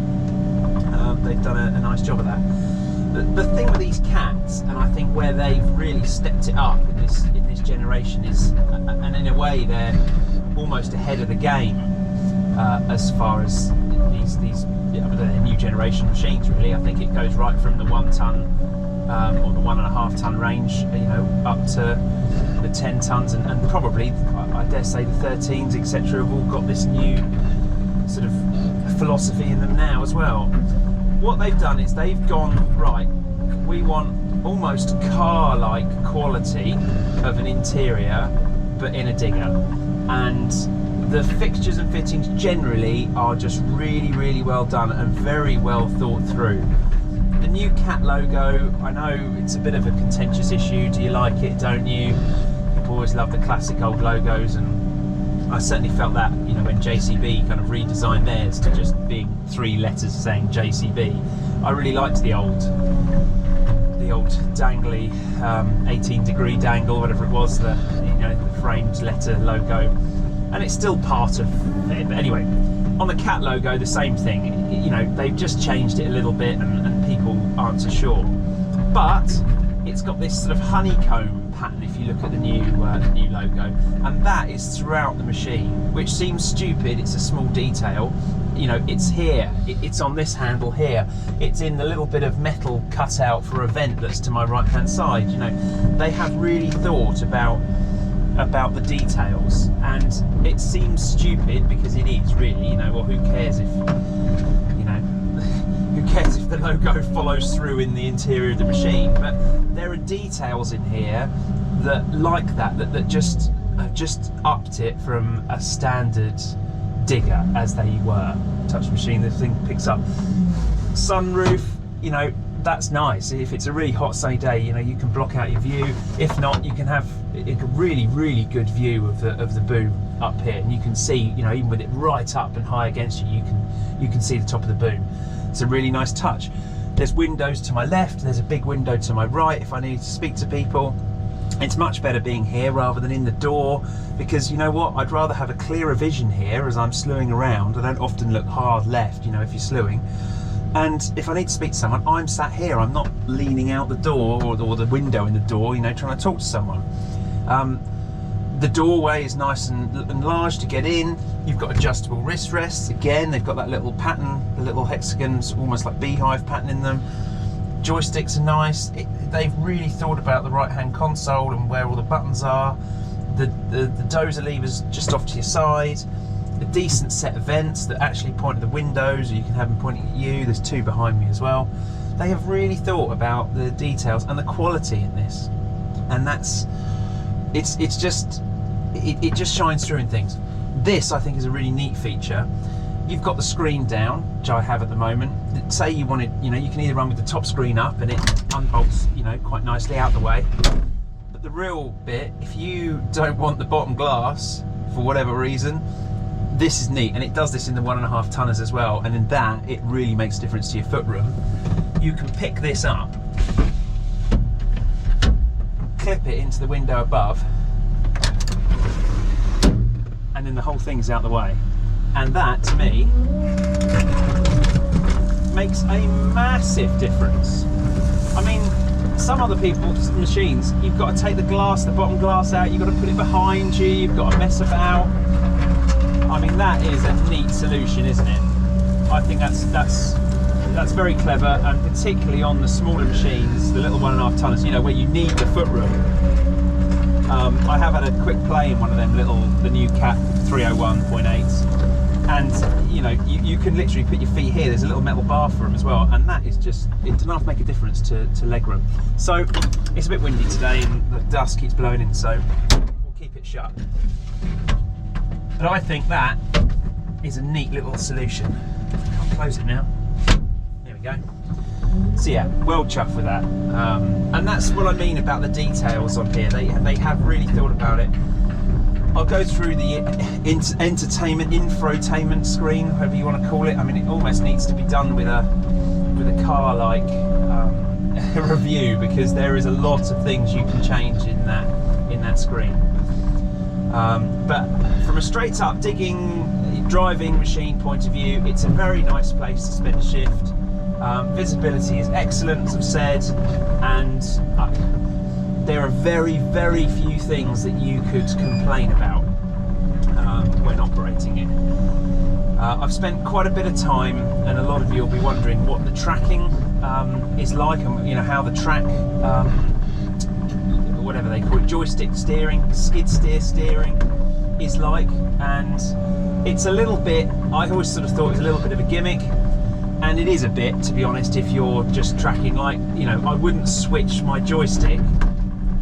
They've done a nice job of that. The thing with these cats, and I think where they've really stepped it up in this generation, is, and in a way they're almost ahead of the game as far as these new generation machines. Really, I think it goes right from the 1 ton or the 1.5 ton range, you know, up to the 10 tons, and probably I dare say the 13s, etc. have all got this new sort of philosophy in them now as well. What they've done is they've gone, right, we want almost car-like quality of an interior, but in a digger. And the fixtures and fittings generally are just really, really well done and very well thought through. The new cat logo, I know it's a bit of a contentious issue. Do you like it, don't you? People always love the classic old logos, and I certainly felt that, you know, when JCB kind of redesigned theirs to just being 3 letters saying JCB. I really liked the old dangly 18-degree dangle, whatever it was, the framed letter logo, and it's still part of it. But anyway, on the cat logo, the same thing. You know, they've just changed it a little bit, and people aren't so sure. But it's got this sort of honeycomb pattern if you look at the new logo, and that is throughout the machine, which seems stupid. It's a small detail. You know, it's here, it's on this handle here, it's in the little bit of metal cut out for a vent that's to my right hand side. You know, they have really thought about the details, and it seems stupid because it is really, you know, well, who cares if, you know, who cares if the logo follows through in the interior of the machine. But there are details in here that that just have just upped it from a standard digger, as they were. Touch machine, the thing picks up. Sunroof, you know, that's nice. If it's a really hot sunny day, you know, you can block out your view. If not, you can have a really, really good view of the boom up here, and you can see, you know, even with it right up and high against you, you can see the top of the boom. It's a really nice touch. There's windows to my left, there's a big window to my right if I need to speak to people. It's much better being here rather than in the door, because you know what, I'd rather have a clearer vision here as I'm slewing around. I don't often look hard left, you know, if you're slewing. And if I need to speak to someone, I'm sat here, I'm not leaning out the door or the window in the door, you know, trying to talk to someone. The doorway is nice and large to get in. You've got adjustable wrist rests. Again, they've got that little pattern, the little hexagons, almost like beehive pattern in them. Joysticks are nice. They've really thought about the right-hand console and where all the buttons are. The dozer levers just off to your side. A decent set of vents that actually point at the windows, or you can have them pointing at you. There's two behind me as well. They have really thought about the details and the quality in this, and it just shines through in things. This, I think, is a really neat feature. You've got the screen down, which I have at the moment. Say you wanted, you can either run with the top screen up and it unbolts, quite nicely out the way. But the real bit, if you don't want the bottom glass for whatever reason, this is neat, and it does this in the 1.5 tonners as well. And in that, it really makes a difference to your footroom. You can pick this up, clip it into the window above, and then the whole thing's out the way. And that, to me, makes a massive difference. I mean, some other people's machines, you've got to take the bottom glass out, you've got to put it behind you, you've got to mess about. I mean, that is a neat solution, isn't it? I think that's very clever, and particularly on the smaller machines, the little 1.5 tonners, where you need the footroom. I have had a quick play in one of them the new Cat 301.8s, and you can literally put your feet here. There's a little metal bar for them as well, and that is just, it's enough to make a difference to legroom. So it's a bit windy today and the dust keeps blowing in, so we'll keep it shut. But I think that is a neat little solution. I'll close it now. There we go. So yeah, well chuffed with that. And that's what I mean about the details on here. They have really thought about it. I'll go through the infotainment screen, whatever you want to call it. I mean, it almost needs to be done with a car-like review, because there is a lot of things you can change in that screen. But from a straight up driving machine point of view, it's a very nice place to spend a shift. Visibility is excellent, as I've said, and there are very, very few things that you could complain about when operating it. I've spent quite a bit of time, and a lot of you will be wondering what the tracking is like, and how the track, whatever they call it, joystick steering, skid steer steering is like. And it's a little bit, I always sort of thought it was a little bit of a gimmick, and it is a bit, to be honest, if you're just tracking, like, I wouldn't switch my joystick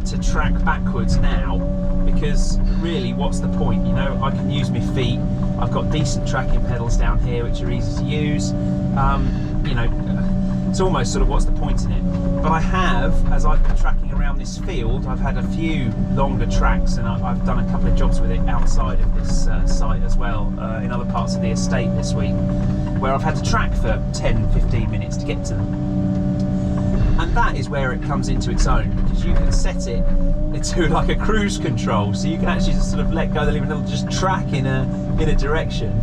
to track backwards now, because really, what's the point? I can use my feet. I've got decent tracking pedals down here which are easy to use. It's almost sort of, what's the point in it? But I have, as I've been tracking around this field, I've had a few longer tracks, and I've done a couple of jobs with it outside of this site as well, in other parts of the estate this week, where I've had to track for 10-15 minutes to get to them. And that is where it comes into its own, because you can set it into like a cruise control, so you can actually just sort of let go the lever and it'll just track in a direction,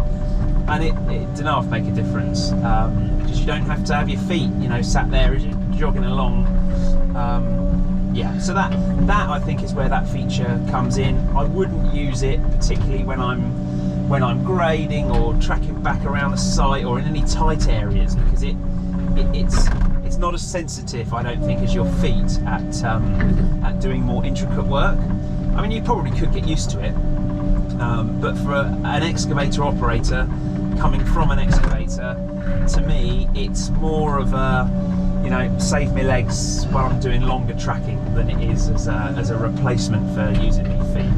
and it doesn't half make a difference, because you don't have to have your feet sat there as you're jogging along. Yeah, so that I think is where that feature comes in. I wouldn't use it particularly when I'm grading or tracking back around the site or in any tight areas, because it's not as sensitive, I don't think, as your feet at doing more intricate work. I mean, you probably could get used to it, but for an excavator operator coming from an excavator, to me, it's more of a save me legs while I'm doing longer tracking than it is as a replacement for using my feet.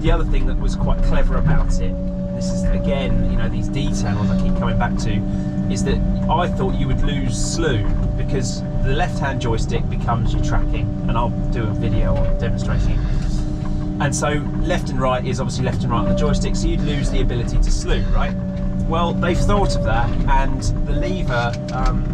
The other thing that was quite clever about it, and this is again, these details I keep coming back to, is that I thought you would lose slew, because the left-hand joystick becomes your tracking, and I'll do a video on demonstrating it. And so left and right is obviously left and right on the joystick, so you'd lose the ability to slew, right? Well, they've thought of that, and the lever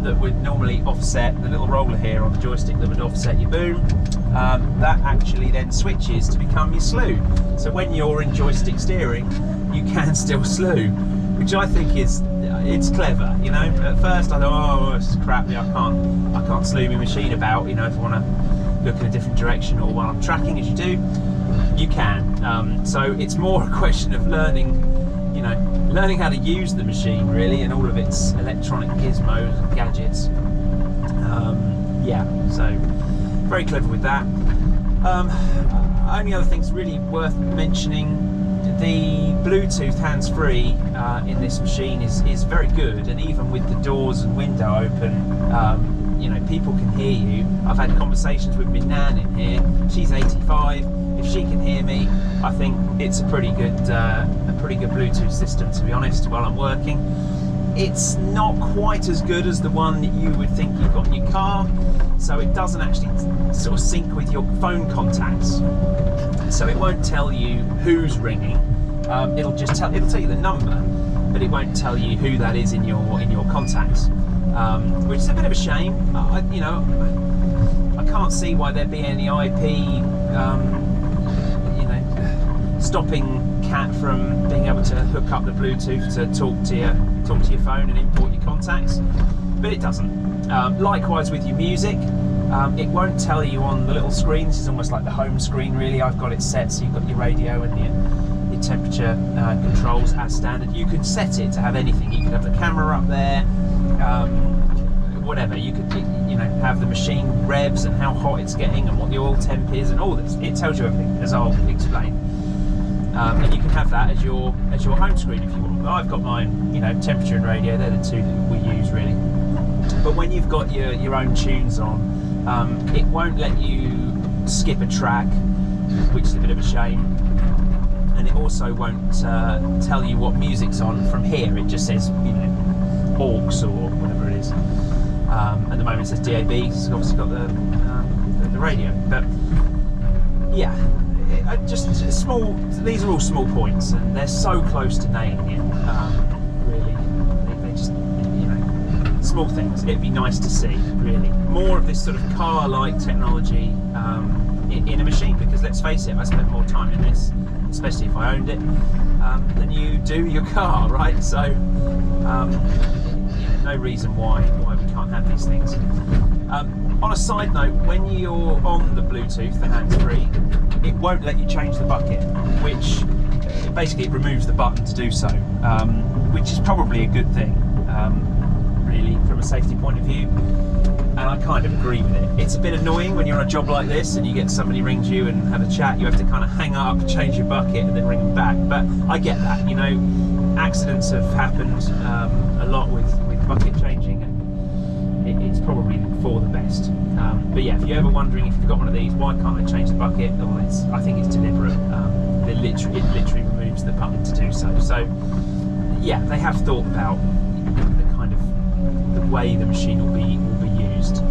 that would normally offset, the little roller here on the joystick that would offset your boom, that actually then switches to become your slew. So when you're in joystick steering, you can still slew, which I think it's clever. At first I thought, oh, this is crap, I can't slew my machine about, if I want to look in a different direction or while I'm tracking, as you do. You can. So it's more a question of learning, you know, learning how to use the machine really, and all of its electronic gizmos and gadgets. Yeah, so very clever with that. Only other things really worth mentioning: the Bluetooth hands-free in this machine is very good, and even with the doors and window open, you know, people can hear you. I've had conversations with my nan in here. She's 85. If she can hear me, I think it's a pretty good Bluetooth system, to be honest, while I'm working. It's not quite as good as the one that you would think you've got in your car, so it doesn't actually sort of sync with your phone contacts. So it won't tell you who's ringing. It'll tell you the number, but it won't tell you who that is in your contacts, which is a bit of a shame. You know, I can't see why there'd be any IP. You know, stopping Cat from being able to hook up the Bluetooth to talk to your phone and import your contacts, but it doesn't. Likewise with your music, it won't tell you on the little screen. This is almost like the home screen really. I've got it set so you've got your radio and your temperature controls as standard. You could set it to have anything. You could have the camera up there, whatever. You could, you know, have the machine revs and how hot it's getting and what the oil temp is and all this. It tells you everything, as I'll explain. And you can have that as your home screen if you want. I've got mine, you know, temperature and radio. They're the two that we use really. But when you've got your own tunes on, it won't let you skip a track, which is a bit of a shame. And it also won't tell you what music's on from here. It just says, you know, aux or whatever it is. At the moment it says DAB, so it's obviously got the radio. But yeah. Just small. These are all small points, and they're so close to nailing it. Really, they just, you know, small things. It'd be nice to see, really, more of this sort of car-like technology in a machine. Because let's face it, I spend more time in this, especially if I owned it, than you do your car, right? So, yeah, no reason why we can't have these things. On a side note, when you're on the Bluetooth, the hands-free, it won't let you change the bucket, which basically it removes the button to do so, which is probably a good thing, really, from a safety point of view. And I kind of agree with it. It's a bit annoying when you're on a job like this and you get somebody rings you and have a chat. You have to kind of hang up, change your bucket, and then ring them back. But I get that. You know, accidents have happened a lot with bucket changing, and it's probably for the best. But yeah, if you're ever wondering if you've got one of these, why can't I change the bucket? Well, I think it's deliberate. It literally removes the button to do so. So yeah, they have thought about the kind of the way the machine will be used.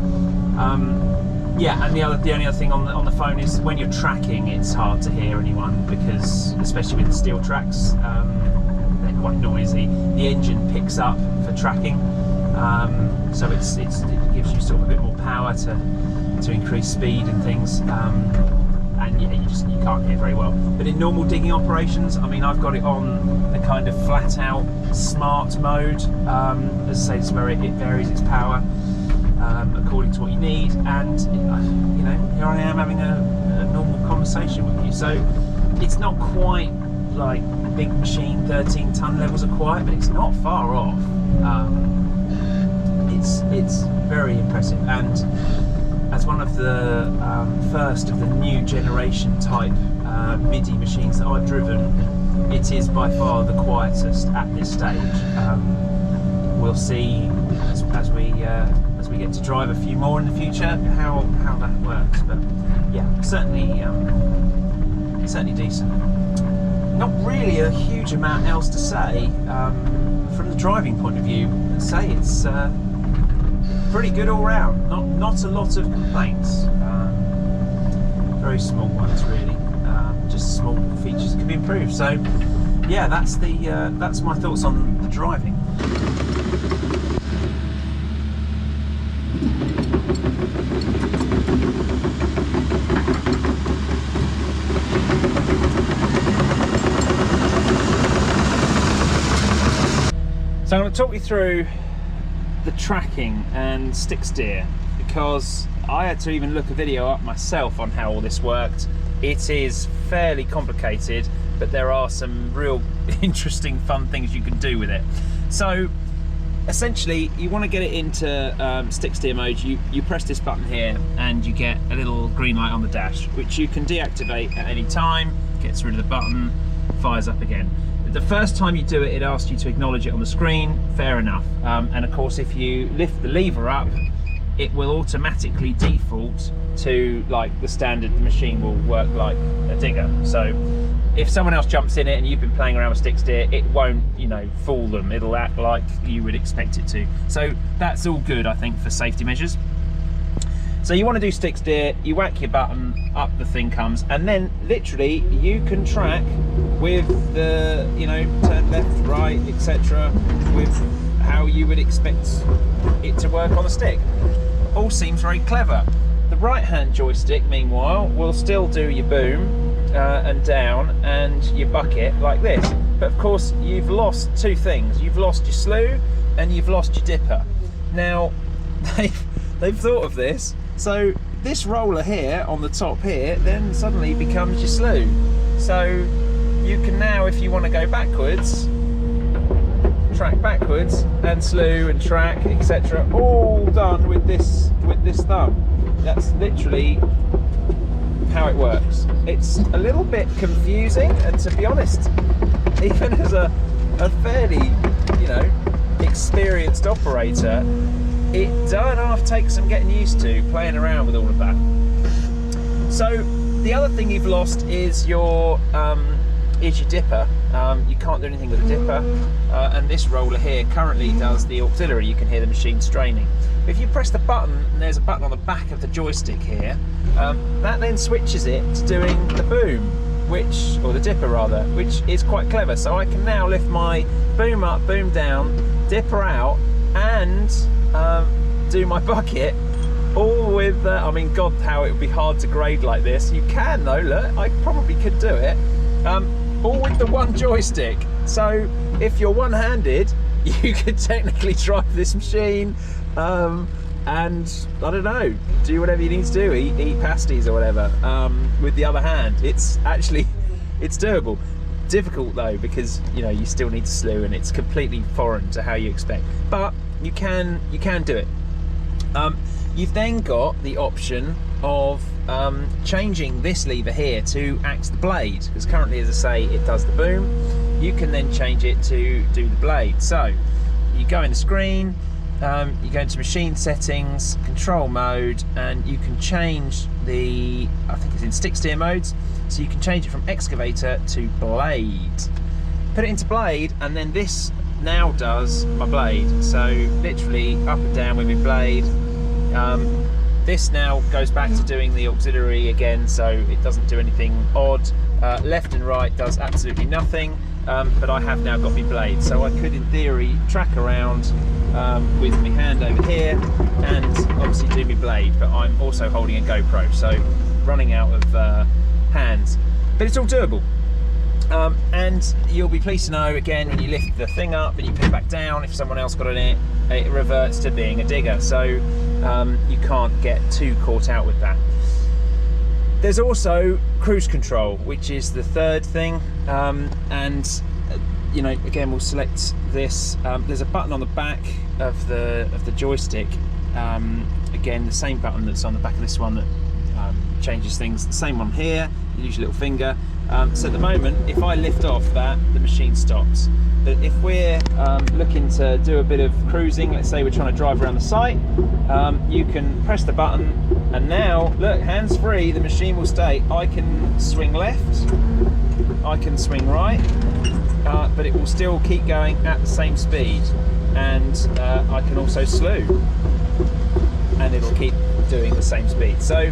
Yeah, and the only other thing on the phone is when you're tracking, it's hard to hear anyone, because especially with the steel tracks, they're quite noisy. The engine picks up for tracking. So it gives you sort of a bit more power to increase speed and things, and yeah, you can't hear very well. But in normal digging operations, I mean, I've got it on the kind of flat out smart mode, as I say, it's where it varies its power according to what you need, and you know, here I am having a normal conversation with you. So it's not quite like big machine 13-ton levels of quiet, but it's not far off. It's very impressive, and as one of the first of the new generation type MIDI machines that I've driven, it is by far the quietest at this stage. We'll see as we get to drive a few more in the future how that works, but yeah, certainly decent. Not really a huge amount else to say from the driving point of view. I'd say it's pretty good all round. Not a lot of complaints. Very small ones, really. Just small features that can be improved. So, yeah, that's my thoughts on the driving. So I'm going to talk you through the tracking and stick steer, because I had to even look a video up myself on how all this worked, It is fairly complicated, but there are some real interesting, fun things you can do with it. So essentially, you want to get it into stick steer mode. You press this button here and you get a little green light on the dash, which you can deactivate at any time. Gets rid of the button, fires up again. The first time you do it, it asks you to acknowledge it on the screen. Fair enough. And of course, if you lift the lever up, it will automatically default to like the standard. The machine will work like a digger. So if someone else jumps in it and you've been playing around with stick steer, it won't, you know, fool them. It'll act like you would expect it to. So that's all good, I think, for safety measures. So you want to do stick steer, you whack your button, up the thing comes, and then literally you can track with the, you know, turn left, right, etc., with how you would expect it to work on the stick. All seems very clever. The right hand joystick, meanwhile, will still do your boom and down and your bucket like this. But of course, you've lost two things. You've lost your slew and you've lost your dipper. Now, they've thought of this. So this roller here on the top here then suddenly becomes your slew. So you can now, if you want to go backwards, track backwards and slew and track, etc., all done with this thumb. That's literally how it works. It's a little bit confusing, and to be honest, even as a fairly, you know, experienced operator, it does take some getting used to playing around with all of that. So the other thing you've lost is your dipper. You can't do anything with the dipper, and this roller here currently does the auxiliary. You can hear the machine straining. If you press the button, and there's a button on the back of the joystick here, that then switches it to doing the boom, or the dipper rather, which is quite clever. So I can now lift my boom up, boom down, dipper out, and do my bucket, all with, I mean, God, how it would be hard to grade like this. You can though, look, I probably could do it, all with the one joystick. So if you're one-handed, you could technically drive this machine, and I don't know, do whatever you need to do, eat pasties or whatever, with the other hand. It's doable. Difficult though, because you know you still need to slew, and it's completely foreign to how you expect. But you can do it. You've then got the option of changing this lever here to act the blade, because currently, as I say, it does the boom. You can then change it to do the blade. So you go in the screen, you go into machine settings, control mode, and you can change the, I think it's in stick steer modes, so you can change it from excavator to blade. Put it into blade, and then this now does my blade. So literally up and down with my blade. This now goes back to doing the auxiliary again, so it doesn't do anything odd. Left and right does absolutely nothing, but I have now got my blade, so I could in theory track around with my hand over here and obviously do my blade, but I'm also holding a GoPro, so running out of hands, but it's all doable. And you'll be pleased to know, again, when you lift the thing up and you put it back down, if someone else got on it, it reverts to being a digger, so you can't get too caught out with that. There's also cruise control, which is the third thing, and you know, again, we'll select this. There's a button on the back of the joystick, again, the same button that's on the back of this one that changes things, the same one here. You use your little finger. So at the moment, if I lift off that, the machine stops. But if we're looking to do a bit of cruising, let's say we're trying to drive around the site, you can press the button, and now, look, hands free, the machine will stay. I can swing left, I can swing right, but it will still keep going at the same speed. And I can also slew, and it'll keep doing the same speed. So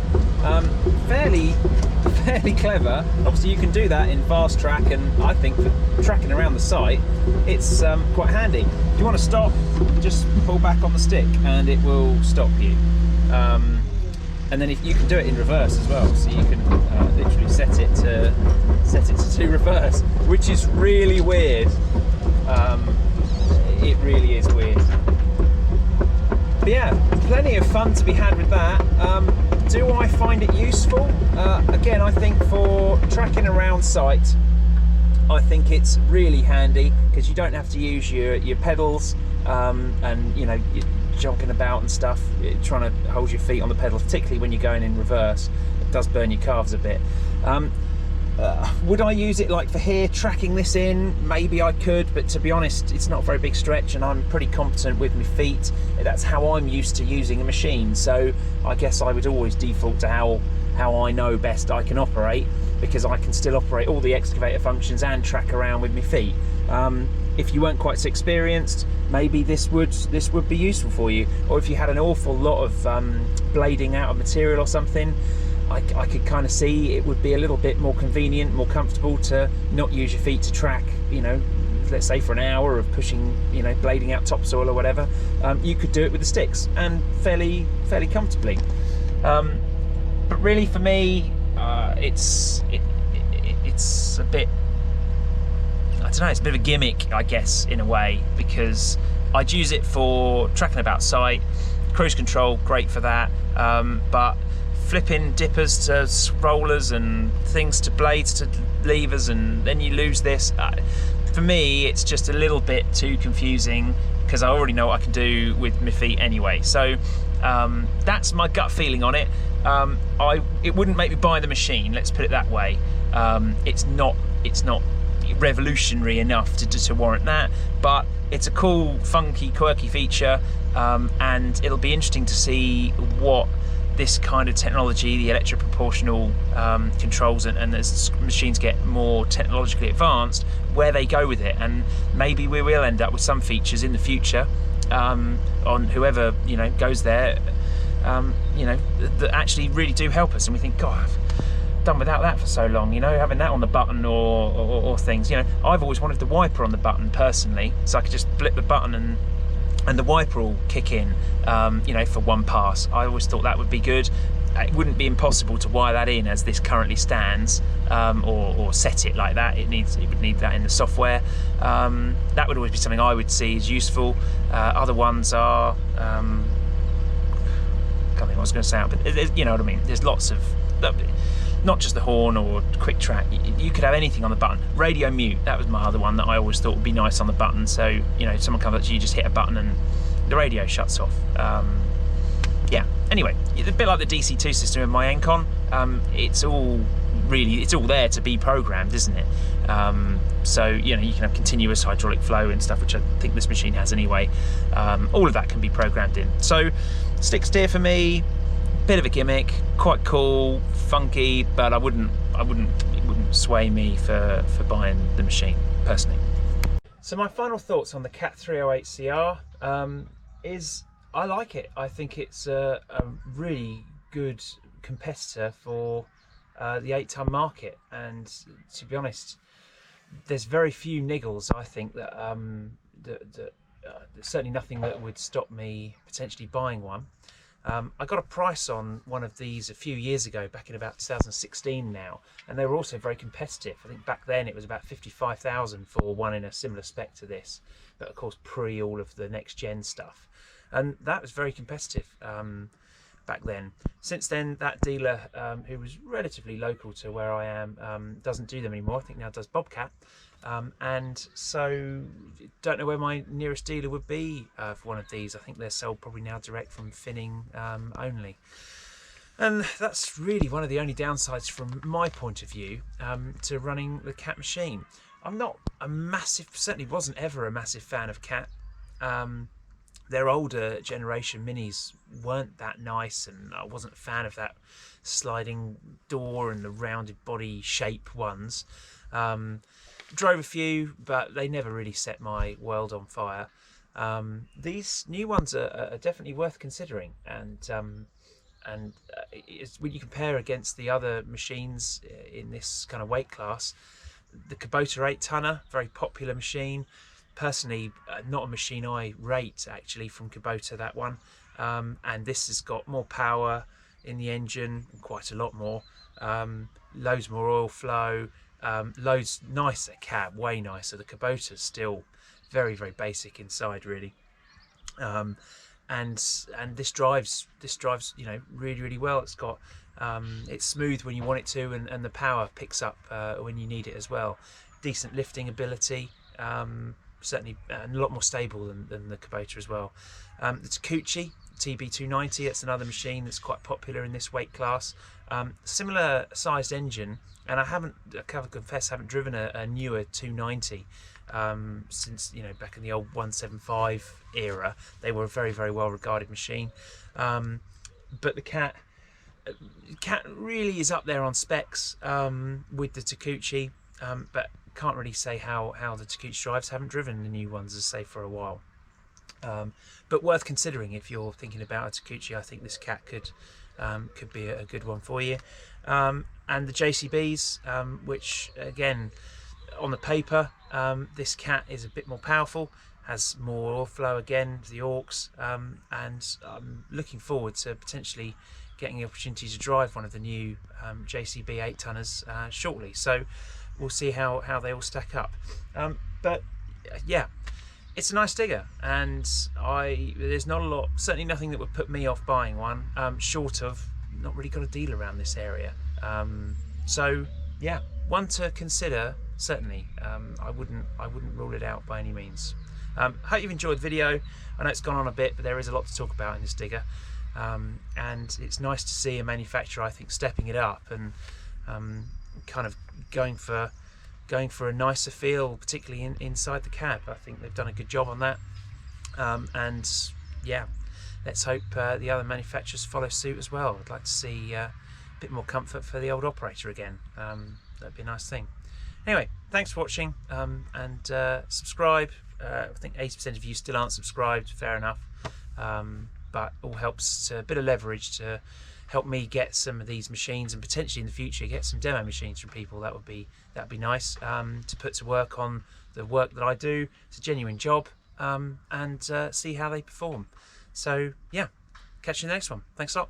fairly clever. Obviously you can do that in fast track, and I think for tracking around the site it's quite handy. If you want to stop, just pull back on the stick and it will stop you, and then if you can do it in reverse as well, so you can literally set it to do reverse, which is really weird. It really is weird. But yeah, plenty of fun fun to be had with that. Do I find it useful? Again, I think for tracking around site, I think it's really handy because you don't have to use your pedals and you know, you're jonking about and stuff, trying to hold your feet on the pedals, particularly when you're going in reverse. It does burn your calves a bit. Would I use it like for here, tracking this in? Maybe I could, but to be honest, it's not a very big stretch and I'm pretty competent with my feet. That's how I'm used to using a machine, so I guess I would always default to how I know best I can operate, because I can still operate all the excavator functions and track around with my feet. If you weren't quite so experienced, maybe this would be useful for you. Or if you had an awful lot of blading out of material or something, I could kind of see it would be a little bit more convenient, more comfortable to not use your feet to track, you know, let's say for an hour of pushing, you know, blading out topsoil or whatever. You could do it with the sticks and fairly comfortably. But really for me, it's a bit, I don't know, it's a bit of a gimmick, I guess, in a way, because I'd use it for tracking about site, cruise control, great for that, but flipping dippers to rollers and things to blades to levers, and then you lose this. For me, it's just a little bit too confusing because I already know what I can do with my feet anyway. So that's my gut feeling on it. It wouldn't make me buy the machine, let's put it that way. It's not revolutionary enough to warrant that, but it's a cool, funky, quirky feature, and it'll be interesting to see what this kind of technology, the electroproportional controls, and as machines get more technologically advanced, where they go with it. And maybe we will end up with some features in the future on whoever, you know, goes there, you know, that actually really do help us, and we think, God, I've done without that for so long, you know, having that on the button or things. You know, I've always wanted the wiper on the button personally, so I could just flip the button and the wiper will kick in, you know, for one pass. I always thought that would be good. It wouldn't be impossible to wire that in as this currently stands, or set it like that. It would need that in the software. That would always be something I would see as useful. Other ones are, I can't think what I was going to say, but you know what I mean. There's lots of, not just the horn or quick track, you could have anything on the button. Radio mute, that was my other one that I always thought would be nice on the button. So, you know, someone comes up to you, just hit a button and the radio shuts off. Yeah, anyway, it's a bit like the DC2 system in my Encon. It's all there to be programmed, isn't it? So, you know, you can have continuous hydraulic flow and stuff, which I think this machine has anyway. All of that can be programmed in. So, stick steer for me, bit of a gimmick, quite cool, funky, but it wouldn't sway me for buying the machine personally. So my final thoughts on the Cat 308CR is I like it. I think it's a really good competitor for the 8-ton market, and to be honest, there's very few niggles. I think that there's certainly nothing that would stop me potentially buying one. I got a price on one of these a few years ago, back in about 2016 now, and they were also very competitive. I think back then it was about 55,000 for one in a similar spec to this, but of course pre all of the next gen stuff, and that was very competitive back then. Since then, that dealer, who was relatively local to where I am, doesn't do them anymore. I think now does Bobcat. And so don't know where my nearest dealer would be for one of these. I think they're sold probably now direct from Finning only. And that's really one of the only downsides from my point of view to running the Cat machine. I'm not a massive, certainly wasn't ever a massive fan of Cat. Their older generation minis weren't that nice, and I wasn't a fan of that sliding door and the rounded body shape ones. Drove a few, but they never really set my world on fire. These new ones are definitely worth considering, and when you compare against the other machines in this kind of weight class, the Kubota 8-tonner, very popular machine. Personally, not a machine I rate actually from Kubota, that one. And this has got more power in the engine, quite a lot more. Loads more oil flow. Loads nicer cab, way nicer. The Kubota's still very, very basic inside, really. and this drives you know, really well. It's got it's smooth when you want it to, and the power picks up when you need it as well. Decent lifting ability, certainly, and a lot more stable than the Kubota as well. The Takeuchi TB290, that's another machine that's quite popular in this weight class. Similar sized engine, and I can confess, haven't driven a newer 290 since, you know, back in the old 175 era. They were a very well regarded machine, but the cat really is up there on specs with the Takeuchi, but can't really say how the Takeuchi drives. Haven't driven the new ones, as I say, for a while. But worth considering if you're thinking about a Takeuchi. I think this cat could be a good one for you. And the JCBs, which again, on the paper, this cat is a bit more powerful, has more oil flow again, the Orcs, and I'm looking forward to potentially getting the opportunity to drive one of the new JCB 8-tonners shortly. So we'll see how they all stack up. But yeah, it's a nice digger, and there's not a lot, certainly nothing that would put me off buying one, short of not really got a deal around this area. So yeah, one to consider, certainly. I wouldn't rule it out by any means. Hope you've enjoyed the video. I know it's gone on a bit, but there is a lot to talk about in this digger, and it's nice to see a manufacturer, I think, stepping it up and kind of going for a nicer feel, particularly inside the cab. I think they've done a good job on that, and yeah, let's hope the other manufacturers follow suit as well. I'd like to see a bit more comfort for the old operator again. That'd be a nice thing. Anyway, thanks for watching, and subscribe. I think 80% of you still aren't subscribed, fair enough, but all helps, a bit of leverage to help me get some of these machines, and potentially in the future get some demo machines from people. That'd be nice to put to work on the work that I do. It's a genuine job, and see how they perform. So yeah, catch you in the next one. Thanks a lot.